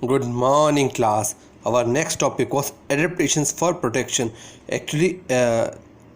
Good morning, class. Our next topic was adaptations for protection. Actually,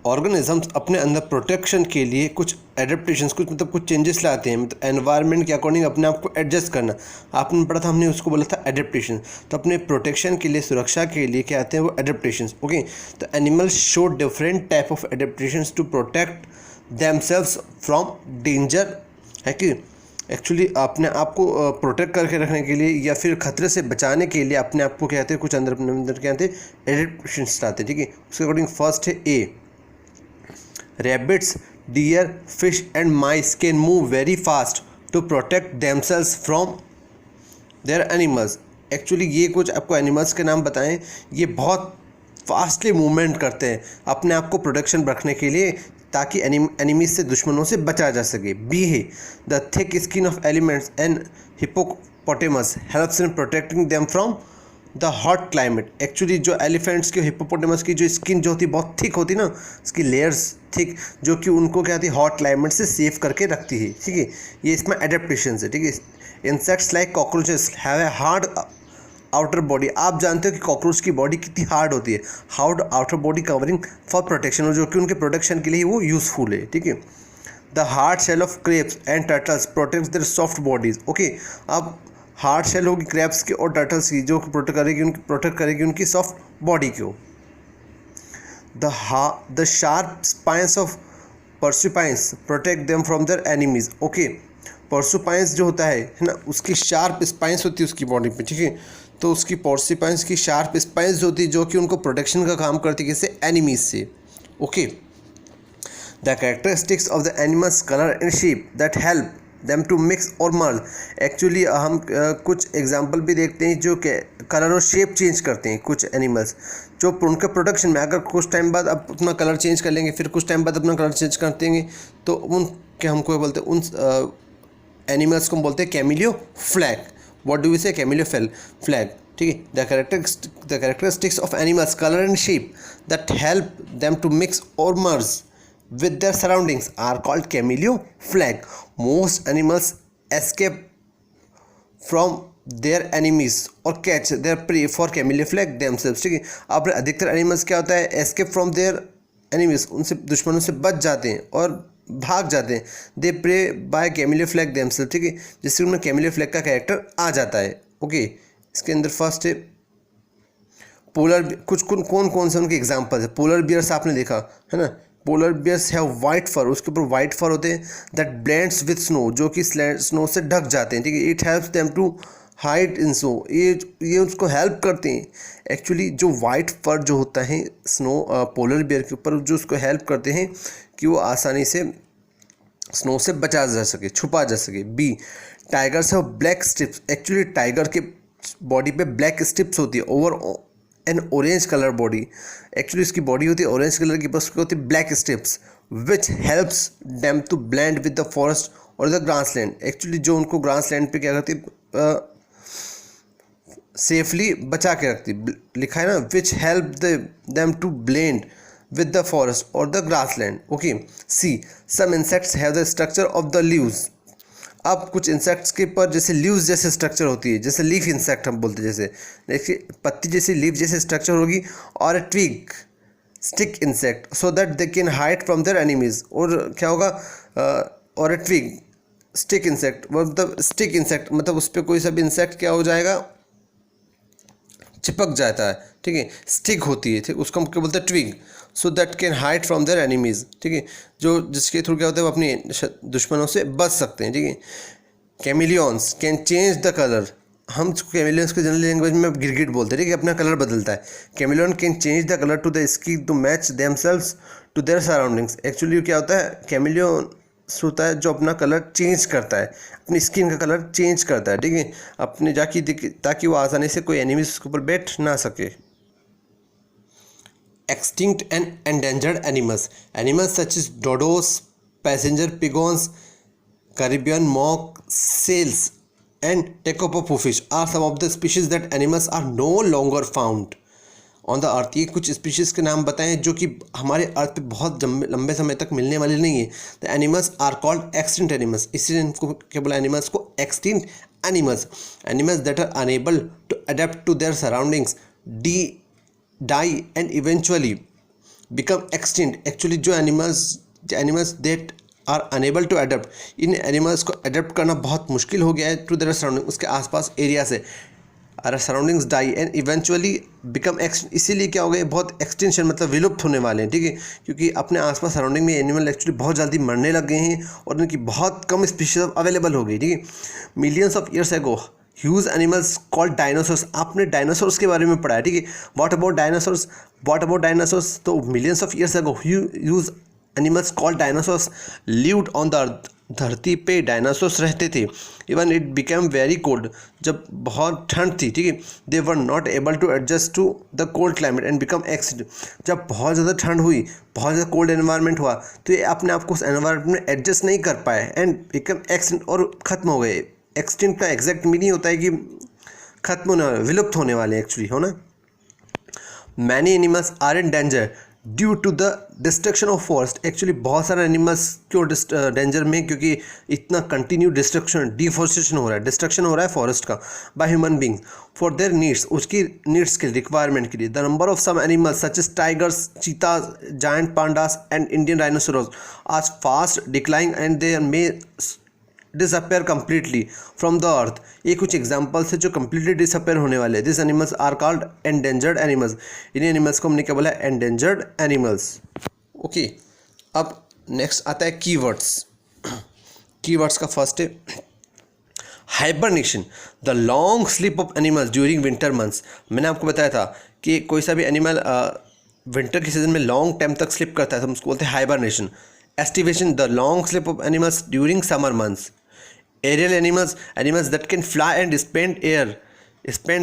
organisms अपने अंदर protection के लिए कुछ एडेप्टेशंस कुछ चेंजेस लाते हैं, मतलब एनवायरनमेंट के अकॉर्डिंग अपने आप को एडजस्ट करना। आपने पढ़ा था, हमने उसको बोला था एडेप्टेशन। तो अपने प्रोटेक्शन के लिए, सुरक्षा के लिए क्या आते हैं वो एडेप्टेशंस। ओके, तो animals show different type of adaptations to protect themselves from danger, है कि एक्चुअली अपने आप को प्रोटेक्ट करके रखने के लिए या फिर खतरे से बचाने के लिए अपने आप को क्या कहते हैं, कुछ अंदर क्या कहते हैं एडेप्टेशंस लाते हैं। ठीक है, उसके अकॉर्डिंग फर्स्ट है A, rabbits, deer, fish and mice can move very fast to protect themselves from their animals. Actually ये कुछ आपको एनिमल्स के नाम बताएं, ये बहुत फास्टली मूवमेंट करते हैं अपने आप को प्रोटेक्शन रखने के लिए, ताकि एनिमीज से, दुश्मनों से बचा जा सके। बी है, the thick skin of elements and hippopotamus helps in protecting them from the hot climate. Actually जो एलिफेंट्स की, हिप्पोपोटेमस की जो स्किन जो होती है बहुत थिक होती है ना, उसकी लेयर्स थिक, जो कि उनको क्या होती है हॉट क्लाइमेट से सेव करके रखती है। ठीक है, ये इसमें एडेप्टेशन है। ठीक है, insects like cockroaches have a hard outer body. आप जानते हो कि कॉकरोच की बॉडी कितनी हार्ड होती है, hard outer body covering for protection, जो कि उनके प्रोटेक्शन के लिए वो यूजफुल है। ठीक है, the hard shell of crabs and turtles protects their soft bodies. Okay, अब हार्ड शेल होगी क्रैब्स की और टर्टल्स की, जो प्रोटेक्ट करेगी उनकी सॉफ्ट बॉडी को। The sharp spines of porcupines protect them from their enemies. Okay, porcupines जो होता है ना, उसकी शार्प स्पाइंस होती है उसकी बॉडी पे। ठीक है, तो उसकी पर्सिपाइंस की शार्प स्पाइंस होती है, जो कि उनको प्रोटेक्शन का काम करती है, किससे, एनिमीज से। Okay, the characteristics of the animals colour and shape that help them to mix और मर्ज। एक्चुअली हम कुछ एग्जांपल भी देखते हैं जो कलर और शेप चेंज करते हैं कुछ एनिमल्स, जो उनके प्रोडक्शन में अगर कुछ टाइम बाद अब अपना कलर चेंज कर लेंगे, फिर कुछ टाइम बाद अपना कलर चेंज कर देंगे, तो उन क्या हमको बोलते हैं, उन एनिमल्स को हम बोलते हैं camouflage. What do we say, camouflage. ठीक है, the characteristics of animals colour and shape that help them to mix और merge with their surroundings are called camouflage. Most animals escape from their enemies or catch their prey for camouflage themselves. ठीक है, अब अधिकतर animals क्या होता है, escape from their enemies, उनसे, दुश्मनों से बच जाते हैं और भाग जाते हैं। दे प्रे बाय camouflage themselves। ठीक है, जिससे उनमें camouflage का कैरेक्टर आ जाता है। ओके, इसके अंदर फर्स्ट है पोलर। कुछ कौन से उनके एग्जाम्पल है, पोलर बियर्स आपने देखा है ना, polar bears have white fur, उसके ऊपर वाइट फर होते हैं, दैट ब्लेंड्स विथ स्नो, जो कि स्नो से ढक जाते हैं। ठीक है, it helps them to hide in snow, ये उसको हेल्प करते हैं। एक्चुअली जो वाइट फर जो होता है स्नो पोलर बियर के ऊपर, जो उसको हेल्प करते हैं कि वो आसानी से स्नो से बचा जा सके, छुपा जा सके। B, tigers have black stripes. Actually tiger के बॉडी पे ब्लैक स्ट्रिप्स होती है over an orange colour body. Actually इसकी बॉडी होती है ऑरेंज कलर की, बस उसकी होती है black stripes, which helps them to blend with the forest और द ग्रास लैंड। एक्चुअली जो उनको ग्रास लैंड पे क्या करती है, सेफली बचा के रखती, लिखा है ना, which help them to blend with the forest और the grassland. Okay, see, some insects have the structure of the leaves. अब कुछ इंसेक्ट्स के पर जैसे लीव्स जैसे स्ट्रक्चर होती है, जैसे लीफ इंसेक्ट हम बोलते हैं, जैसे देखिए पत्ती जैसी लीफ जैसे स्ट्रक्चर होगी, और twig stick insect, so that they can hide from their enemies. और क्या होगा, और ट्विग स्टिक इंसेक्ट, मतलब स्टिक इंसेक्ट मतलब उस पर कोई सा भी इंसेक्ट क्या हो जाएगा, चिपक जाता है। ठीक है, स्टिक होती है, ठीक, उसको हम क्या बोलते हैं, twig, so that can hide from their enemies. ठीक है, जो जिसके थ्रू क्या होता है वो अपने दुश्मनों से बच सकते हैं। ठीक है, chameleons can change the colour. हम कैमिलियंस को जनरल लैंग्वेज में गिरगिट बोलते हैं। ठीक है, अपना कलर बदलता है। Chameleon can change the colour to the skin to match themselves to their surroundings. Actually क्या होता है, कैमिलियन होता है जो अपना कलर चेंज करता है, अपनी स्किन का कलर चेंज करता है। ठीक है, अपने जाके ताकि वो आसानी से कोई एनिमी उसके ऊपर बैठ ना सके। Extinct and endangered animals, animals such as dodos, passenger pigeons, Caribbean mock seals and Tecopopo fish are some of the species that animals are no longer found on the earth। ये कुछ species के नाम बताएं जो कि हमारे अर्थ पे बहुत लंबे समय तक मिलने वाली नहीं है। The animals are called extinct animals, इसलिए इनको क्या बोला, एनिमल्स को extinct animals that are unable to adapt to their surroundings die and eventually become extinct. Actually जो animals that are unable to adapt, इन एनिमल्स को अडेप्ट करना बहुत मुश्किल हो गया है टू देयर सराउंडिंग, उसके आसपास एरिया से। Are surroundings die and eventually become extinct, इसीलिए क्या हो गया, बहुत एक्सटेंशन मतलब विलुप्त होने वाले हैं, ठीक है, क्योंकि अपने आसपास सराउंडिंग में एनिमल एक्चुअली बहुत जल्दी मरने लग गए हैं और उनकी बहुत कम स्पीशीज अवेलेबल हो गई, ठीक है। Millions of years ago huge animals called dinosaurs, आपने डायनासोर्स के बारे में पढ़ा है, ठीक है। व्हाट अबाउट डायनासोर्स, तो millions of years ago huge animals called dinosaurs lived on the earth, धरती पे डायनासोर्स रहते थे। Even it became very cold, जब बहुत ठंड थी, ठीक है, they were not able to adjust to the cold climate and become extinct, जब बहुत ज़्यादा ठंड हुई, बहुत ज़्यादा कोल्ड एनवायरनमेंट हुआ, तो ये अपने आप को उस एनवायरनमेंट में एडजस्ट नहीं कर पाए एंड बिकम एक्सटिंक्ट, और ख़त्म हो गए। एक्सटिंक्ट का एग्जैक्ट मीनिंग होता है कि खत्म होने वाले, विलुप्त होने वाले एक्चुअली, हो ना। Many animals are in danger due to the destruction of forest, actually बहुत सारे एनिमल्स क्यों डेंजर में, क्योंकि इतना कंटिन्यू डिस्ट्रक्शन, डिफॉरेस्टेशन हो रहा है, डिस्ट्रक्शन हो रहा है फॉरेस्ट का by human beings for their needs, उसकी नीड्स के रिक्वायरमेंट के लिए। The number of some animals such as tigers, cheetahs, giant pandas and Indian rhinoceros आज fast declining and they may disappear completely from the earth, ये कुछ examples है जो completely disappear होने वाले। This animals are called endangered animals, इन्हीं animals को हमने क्या बोला, एंडेंजर्ड एनिमल्स। ओके, अब नेक्स्ट आता है कीवर्ड्स। कीवर्ड्स का फर्स्ट है hibernation, the long sleep of animals during winter months. मैंने आपको बताया था कि कोई सा भी एनिमल विंटर के सीजन में लॉन्ग टाइम तक स्लीप करता है तो हम उसको बोलते हैं hibernation. Aestivation, the long sleep of animals during summer months. Aerial animals that can fly and spend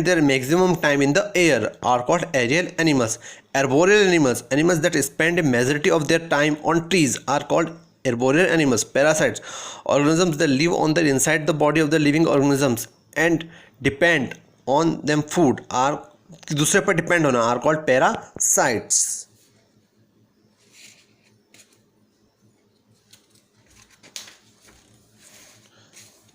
their maximum time in the air are called aerial animals. Arboreal animals that spend a majority of their time on trees are called arboreal animals. Parasites, organisms that live on the inside the body of the living organisms and depend on them food are, दूसरे पर depend होना, are called parasites.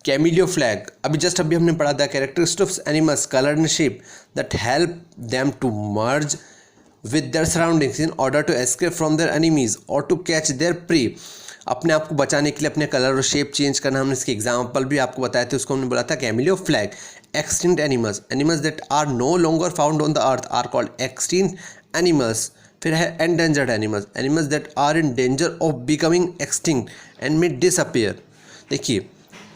कैमिलियोफ्लैग, अभी हमने पढ़ा था, characteristics of animals colour and shape that help them to merge with their surroundings in order to escape from their enemies और to catch their prey. अपने आप को बचाने के लिए अपने कलर और शेप चेंज करना, हमने इसके एग्जाम्पल भी आपको बताए थे, उसको हमने बोला था camouflage. Extinct animals that are no longer found on the earth are called extinct animals. फिर है endangered animals that are in danger of becoming extinct and may disappear. देखिए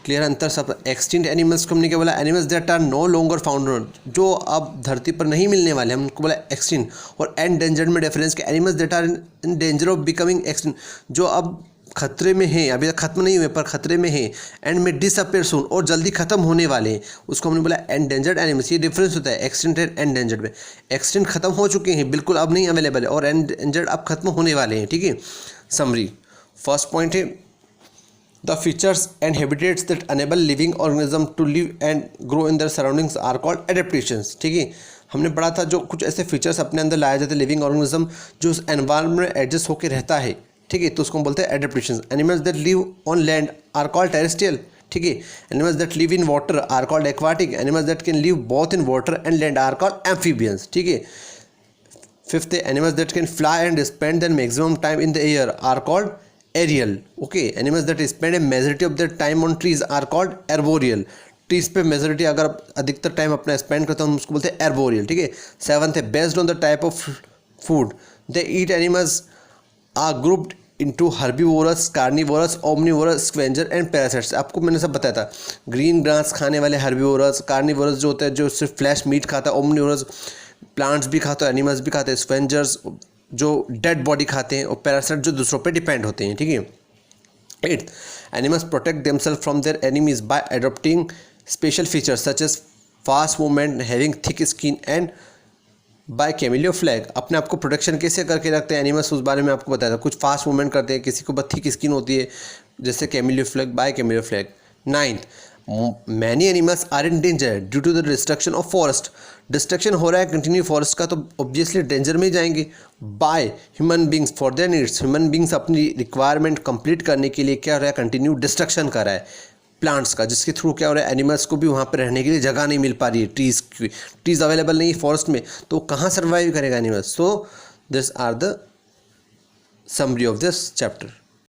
क्लियर अंतर सब। एक्सटिंक्ट एनिमल्स को हमने क्या बोला, animals that are no longer found, जो अब धरती पर नहीं मिलने वाले, हम उनको बोला एक्सटिंक्ट। और एंडेंजर्ड में डिफरेंस के animals that are in danger of becoming extinct, जो अब खतरे में हैं, अभी तक खत्म नहीं हुए पर खतरे में हैं, एंड में डिसअपेयर सून, और जल्दी खत्म होने वाले हैं, उसको हमने बोला एंडेंजर्ड एनिमल्स। ये डिफरेंस होता है एक्सटिंक्ट एंड एंडेंजर्ड में। एक्सटिंक्ट खत्म हो चुके हैं, बिल्कुल अब नहीं अवेलेबल है, और एंडेंजर्ड अब खत्म होने वाले हैं, ठीक है। समरी, फर्स्ट पॉइंट है the features and habitats that enable living organism to live and grow in their surroundings are called adaptations, ठीक है। हमने पढ़ा था जो कुछ ऐसे फीचर्स अपने अंदर लाए जाते हैं लिविंग ऑर्गेनिज्म जो उस एनवायरनमेंट में एडजस्ट होकर रहता है, ठीक है, तो उसको हम बोलते हैं adaptations. Animals that live on land are called terrestrial, ठीक है। Animals that live in water are called aquatic. Animals that can live both in water and land are called amphibians, ठीक है। फिफ्थ है animals that can fly and spend their maximum time in the air are called aerial, okay. Animals that spend a majority of their time on trees are called arboreal. Trees पे majority अगर अधिकतर time अपना spend करते हैं हम उसको बोलते हैं एर्बोरियल, ठीक है। सेवंथ है based on the type of food they eat animals are grouped into herbivorous, carnivorous, omnivorous, scavenger and parasites. आपको मैंने सब बताया था, ग्रीन ग्रास खाने वाले हर्बीवोरस, कार्निवोरस जो होता है जो सिर्फ फ्लैश मीट खाता है, ओमनिवोरस प्लांट्स भी खाता है, एनिमल्स भी खाते हैं, स्क्वेंजर्स जो डेड बॉडी खाते हैं, और पैरासाइट जो दूसरों पे डिपेंड होते हैं, ठीक है। 8th animals protect themselves from their enemies by adopting special features such as fast movement, having thick skin and by camouflage. अपने आप को प्रोटेक्शन कैसे करके रखते हैं एनिमल्स, उस बारे में आपको बताया था। कुछ फास्ट मूवमेंट करते हैं, किसी को बहुत थिक स्किन होती है जैसे camouflage, by camouflage. 9th many animals are in danger due to the destruction of forest. Destruction हो रहा है कंटिन्यू फॉरेस्ट का, तो ऑब्वियसली डेंजर में ही जाएंगे। Bye human beings for their needs, human beings अपनी रिक्वायरमेंट कंप्लीट करने के लिए क्या हो रहा है, कंटिन्यू डिस्ट्रक्शन कर रहा है। प्लांट्स का, जिसके थ्रू क्या हो रहा है, एनिमल्स को भी वहाँ पर रहने के लिए जगह नहीं मिल पा रही है, ट्रीज़ अवेलेबल नहीं है फॉरेस्ट में, तो कहाँ सर्वाइव करेगा animals. So this are the summary of this chapter.